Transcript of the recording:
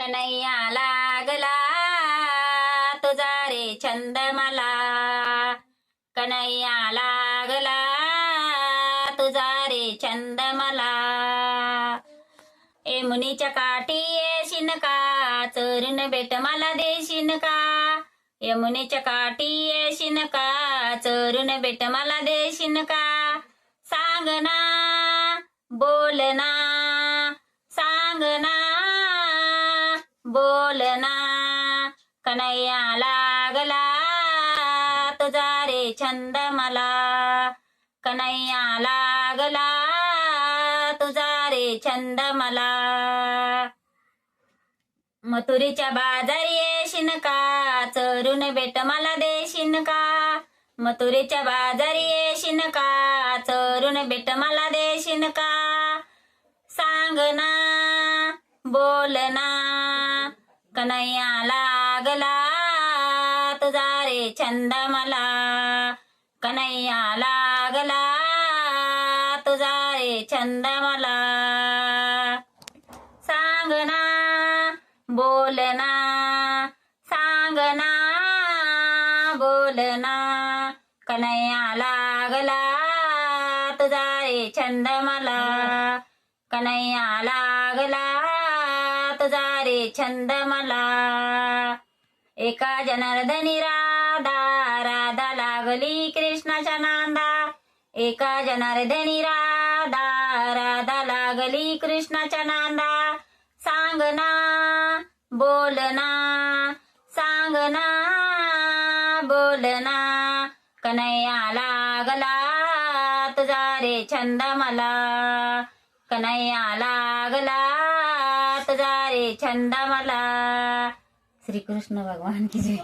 कन्हैया लागला तुझा रे छंद मला, कन्हैया लागला तुझा रे छंद मला. यमुनेच्या काठी येशीन का, चरून भेट मला देशीन का. यमुनेच्या काठी येशीन का, चरून भेट मला देशीन का. सांग ना बोल ना, सांग ना बोल ना. कन्हैया लागला तुझा रे छंद मला, कन्हैया लागला तुझा रे छंद मला. मथुरेच्या बाजारी येशीन का, चरून भेट मला देशीन का. मथुरेच्या बाजारी येशीन का, चरून भेट मला देशीन का. सांग ना बोल ना, कन्हैया लागला तुझा रे छंद मला, कन्हैया लागला तुझा रे छंद मला. सांग ना बोल ना, सांग ना बोल ना. कन्हैया लागला तुझा रे छंद मला, कन्हैया लागला तुझा रे छंद मला. एका जनार्दनी राधा, राधा लागली कृष्णाच्या नांदा. एका जनार्दनी राधा, राधा लागली कृष्णाच्या नांदा. सांग ना बोल ना, सांग ना बोल ना. कन्हैया लागला तुझा रे छंद मला, कन्हैया लागला तुझा रे छंद मला. श्री कृष्ण भगवान की जय.